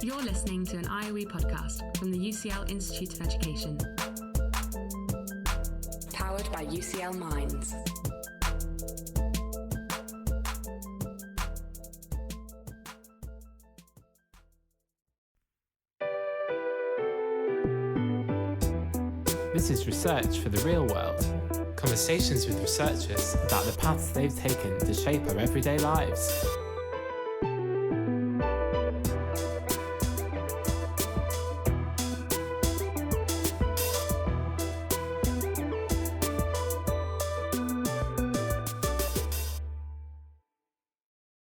You're listening to an IOE podcast from the UCL Institute of Education. Powered by UCL Minds. This is Research for the Real World. Conversations with researchers about the paths they've taken to shape our everyday lives.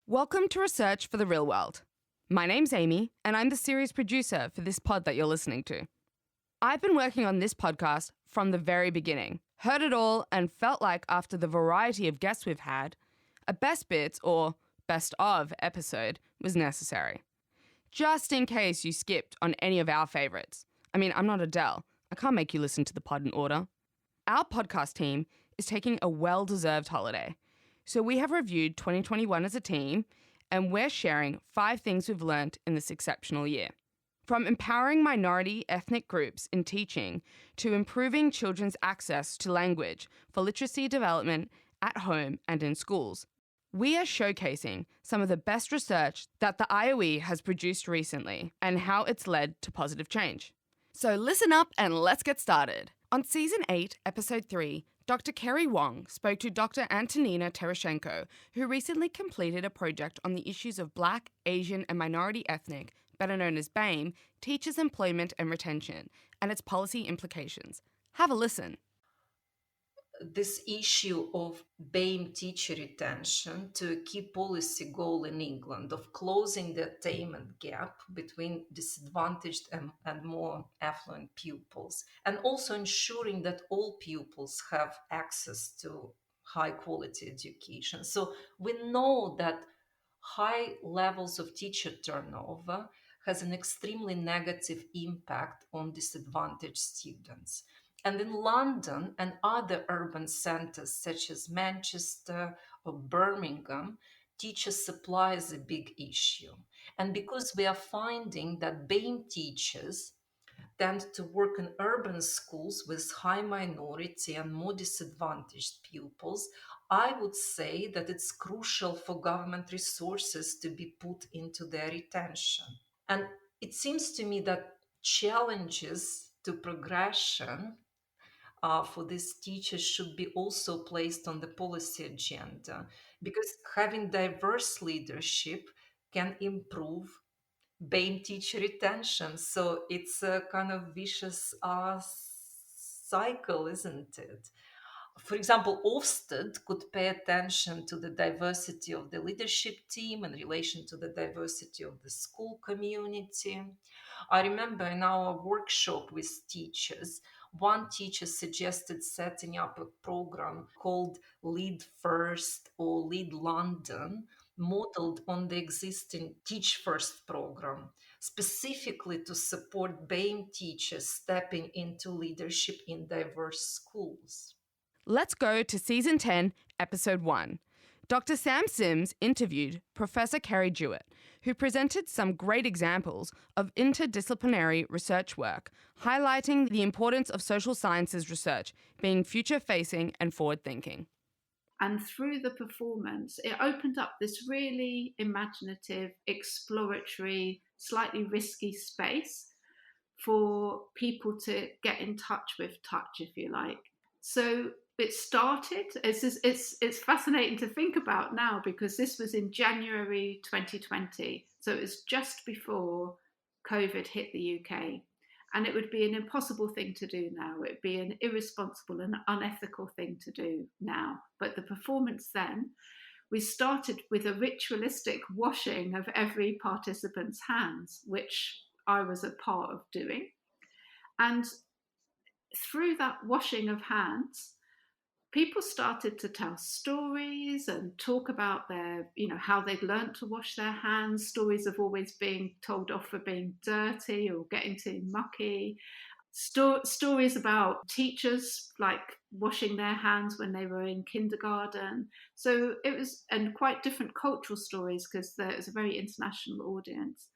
Welcome to Research for the Real World. My name's Amy, and I'm the series producer for this pod that you're listening to. I've been working on this podcast from the very beginning, heard it all, and felt like after the variety of guests we've had, a best bits or best of episode was necessary. Just in case you skipped on any of our favourites. I mean, I'm not Adele. I can't make you listen to the pod in order. Our podcast team is taking a well-deserved holiday. So we have reviewed 2021 as a team, and we're sharing 5 things we've learnt in this exceptional year. From empowering minority ethnic groups in teaching to improving children's access to language for literacy development at home and in schools, we are showcasing some of the best research that the IOE has produced recently and how it's led to positive change. So listen up and let's get started. On Season 8, Episode 3, Dr. Kerry Wong spoke to Dr. Antonina Terashenko, who recently completed a project on the issues of Black, Asian and minority ethnic, better known as BAME, teachers' employment and retention, and its policy implications. Have a listen. This issue of BAME teacher retention to a key policy goal in England of closing the attainment gap between disadvantaged and more affluent pupils, and also ensuring that all pupils have access to high quality education. So we know that high levels of teacher turnover has an extremely negative impact on disadvantaged students. And in London and other urban centres such as Manchester or Birmingham, teacher supply is a big issue. And because we are finding that BAME teachers tend to work in urban schools with high minority and more disadvantaged pupils, I would say that it's crucial for government resources to be put into their retention. And it seems to me that challenges to progression for these teachers should be also placed on the policy agenda, because having diverse leadership can improve BAME teacher retention. So it's a kind of vicious cycle, isn't it? For example, Ofsted could pay attention to the diversity of the leadership team in relation to the diversity of the school community. I remember in our workshop with teachers, one teacher suggested setting up a program called Lead First or Lead London, modeled on the existing Teach First program, specifically to support BAME teachers stepping into leadership in diverse schools. Let's go to Season 10, Episode 1. Dr. Sam Sims interviewed Professor Kerry Jewett, who presented some great examples of interdisciplinary research work, highlighting the importance of social sciences research being future-facing and forward-thinking. And through the performance, it opened up this really imaginative, exploratory, slightly risky space for people to get in touch with touch, if you like. So it started, it's fascinating to think about now, because this was in January 2020. So it was just before COVID hit the UK. And it would be an impossible thing to do now. It would be an irresponsible and unethical thing to do now. But the performance then, we started with a ritualistic washing of every participant's hands, which I was a part of doing. And through that washing of hands, people started to tell stories and talk about their, how they'd learned to wash their hands, stories of always being told off for being dirty or getting too mucky, stories about teachers like washing their hands when they were in kindergarten. So it was, and quite different cultural stories, because there was a very international audience.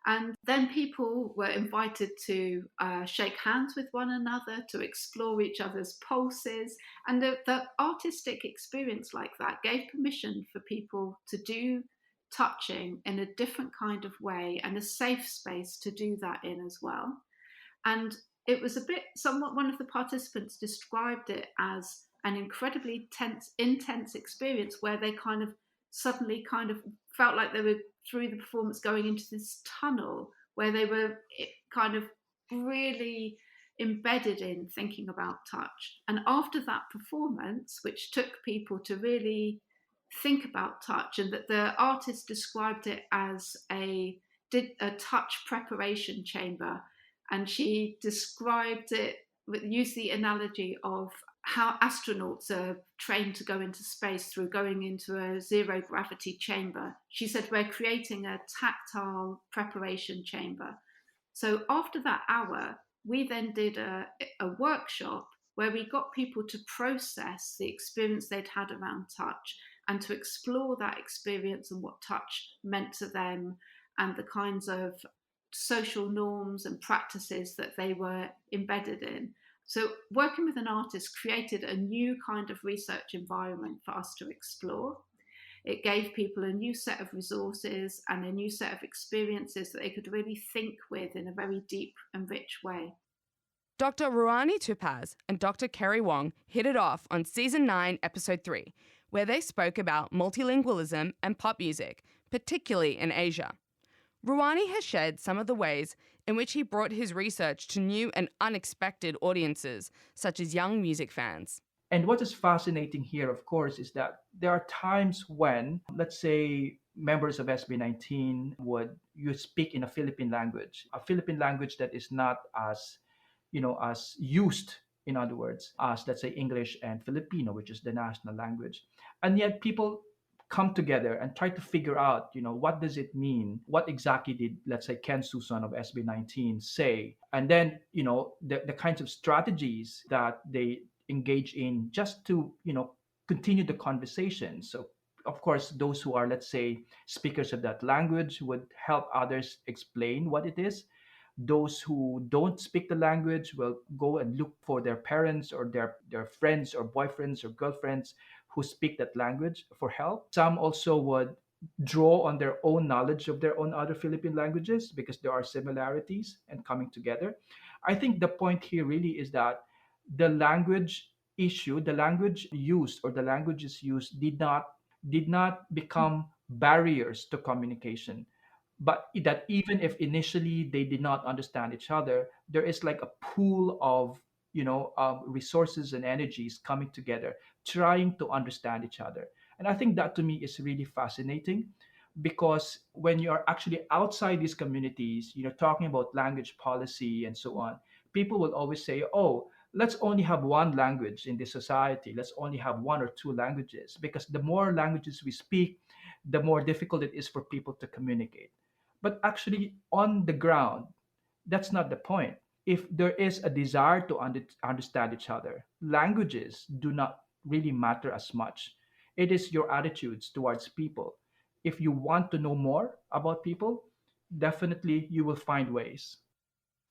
And then people were invited to shake hands with one another, to explore each other's pulses. And the artistic experience like that gave permission for people to do touching in a different kind of way and a safe space to do that in as well. And it was a bit, somewhat, one of the participants described it as an incredibly intense experience where they kind of suddenly kind of felt like they were through the performance going into this tunnel where they were kind of really embedded in thinking about touch. And after that performance, which took people to really think about touch, and that the artist described it as a touch preparation chamber, and she described it, used the analogy of how astronauts are trained to go into space through going into a zero gravity chamber. She said, we're creating a tactile preparation chamber. So after that hour, we then did a workshop where we got people to process the experience they'd had around touch and to explore that experience and what touch meant to them and the kinds of social norms and practices that they were embedded in. So working with an artist created a new kind of research environment for us to explore. It gave people a new set of resources and a new set of experiences that they could really think with in a very deep and rich way. Dr. Ruani Tupaz and Dr. Kerry Wong hit it off on Season 9, Episode 3, where they spoke about multilingualism and pop music, particularly in Asia. Ruani has shared some of the ways in which he brought his research to new and unexpected audiences, such as young music fans. And what is fascinating here, of course, is that there are times when, let's say, members of SB19 would you speak in a Philippine language that is not as, as used, in other words, as, let's say, English and Filipino, which is the national language. And yet people come together and try to figure out, what does it mean? What exactly did, let's say, Ken Susan of SB19 say? And then, the kinds of strategies that they engage in just to, continue the conversation. So, of course, those who are, let's say, speakers of that language would help others explain what it is. Those who don't speak the language will go and look for their parents or their friends or boyfriends or girlfriends who speak that language for help. Some also would draw on their own knowledge of their own other Philippine languages because there are similarities and coming together. I think the point here really is that the language issue, the language used or the languages used did not become barriers to communication, but that even if initially they did not understand each other, there is like a pool of resources and energies coming together trying to understand each other. And I think that to me is really fascinating, because when you are actually outside these communities, talking about language policy and so on, people will always say, oh, let's only have one language in this society, let's only have one or two languages, because the more languages we speak, the more difficult it is for people to communicate. But actually, on the ground, that's not the point. If there is a desire to understand each other, languages do not really matter as much. It is your attitudes towards people. If you want to know more about people, definitely you will find ways.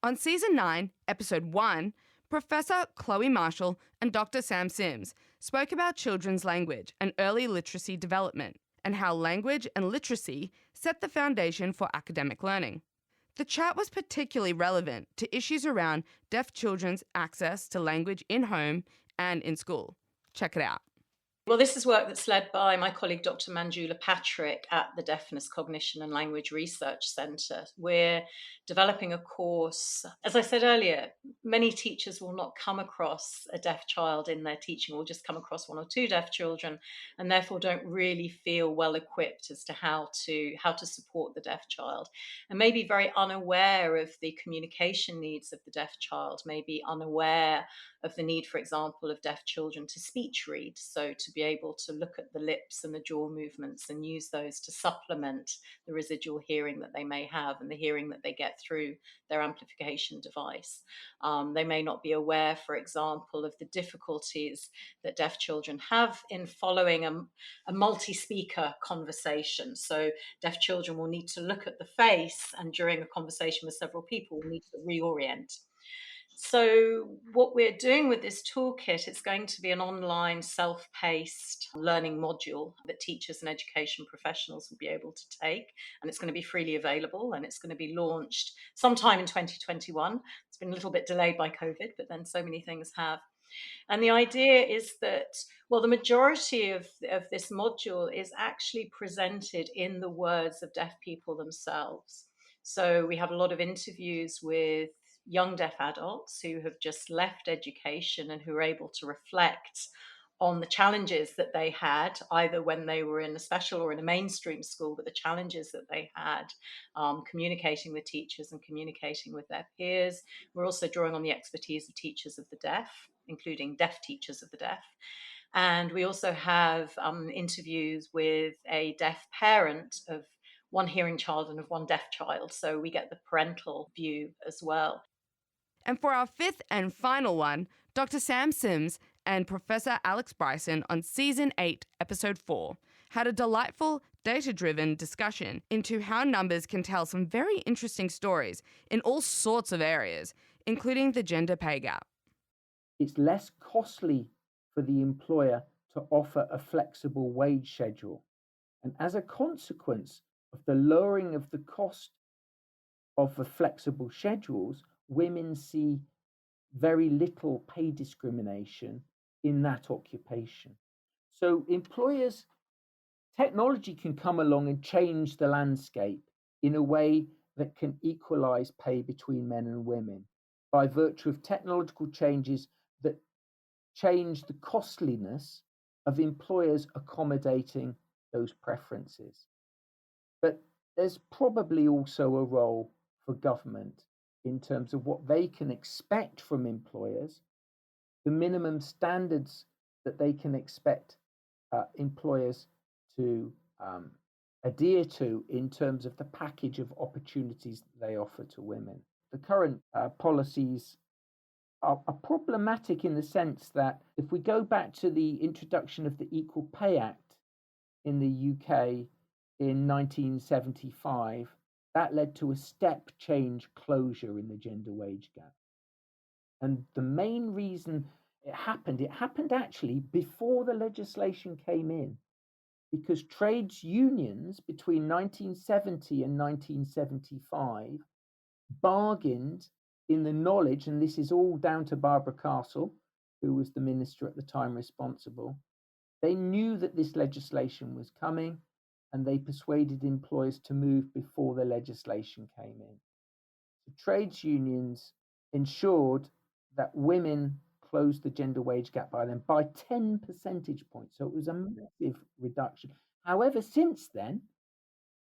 On Season 9, Episode 1, Professor Chloe Marshall and Dr. Sam Sims spoke about children's language and early literacy development, and how language and literacy set the foundation for academic learning. The chat was particularly relevant to issues around deaf children's access to language in home and in school. Check it out. Well, this is work that's led by my colleague, Dr. Manjula Patrick at the Deafness, Cognition and Language Research Centre. We're developing a course. As I said earlier, many teachers will not come across a deaf child in their teaching, will just come across one or two deaf children, and therefore don't really feel well equipped as to how to support the deaf child, and may be very unaware of the communication needs of the deaf child, may be unaware of the need, for example, of deaf children to speech read, so to to be able to look at the lips and the jaw movements and use those to supplement the residual hearing that they may have and the hearing that they get through their amplification device. They may not be aware, for example, of the difficulties that deaf children have in following a multi-speaker conversation. So deaf children will need to look at the face, and during a conversation with several people will need to reorient. So what we're doing with this toolkit, it's going to be an online self-paced learning module that teachers and education professionals will be able to take, and it's going to be freely available, and it's going to be launched sometime in 2021. It's been a little bit delayed by COVID, but then so many things have. And the idea is that, well, the majority of this module is actually presented in the words of deaf people themselves. So we have a lot of interviews with young deaf adults who have just left education and who are able to reflect on the challenges that they had, either when they were in a special or in a mainstream school, but the challenges that they had communicating with teachers and communicating with their peers. We're also drawing on the expertise of teachers of the deaf, including deaf teachers of the deaf. And we also have interviews with a deaf parent of one hearing child and of one deaf child. So we get the parental view as well. And for our fifth and final one, Dr. Sam Sims and Professor Alex Bryson on Season 8, Episode 4 had a delightful, data-driven discussion into how numbers can tell some very interesting stories in all sorts of areas, including the gender pay gap. It's less costly for the employer to offer a flexible wage schedule. And as a consequence of the lowering of the cost of the flexible schedules, women see very little pay discrimination in that occupation. So technology can come along and change the landscape in a way that can equalize pay between men and women by virtue of technological changes that change the costliness of employers accommodating those preferences. But there's probably also a role for government in terms of what they can expect from employers, the minimum standards that they can expect employers to adhere to in terms of the package of opportunities that they offer to women. The current policies are problematic in the sense that if we go back to the introduction of the Equal Pay Act in the UK in 1975, that led to a step change closure in the gender wage gap. And the main reason it happened actually before the legislation came in, because trades unions between 1970 and 1975 bargained in the knowledge, and this is all down to Barbara Castle, who was the minister at the time responsible. They knew that this legislation was coming, and they persuaded employers to move before the legislation came in. The trades unions ensured that women closed the gender wage gap by then by 10 percentage points. So it was a massive reduction. However, since then,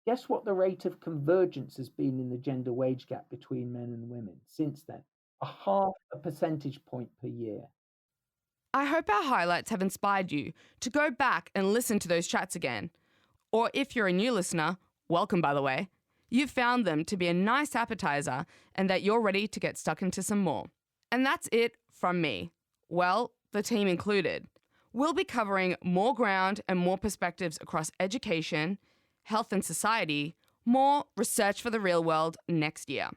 guess what the rate of convergence has been in the gender wage gap between men and women since then? 0.5 percentage point per year. I hope our highlights have inspired you to go back and listen to those chats again. Or if you're a new listener, welcome by the way, you've found them to be a nice appetizer and that you're ready to get stuck into some more. And that's it from me. Well, the team included. We'll be covering more ground and more perspectives across education, health and society, more research for the real world next year.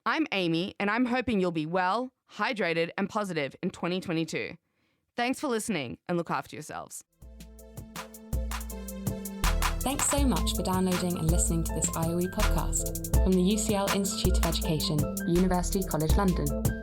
I'm Amy, and I'm hoping you'll be well, hydrated, and positive in 2022. Thanks for listening, and look after yourselves. Thanks so much for downloading and listening to this IOE podcast from the UCL Institute of Education, University College London.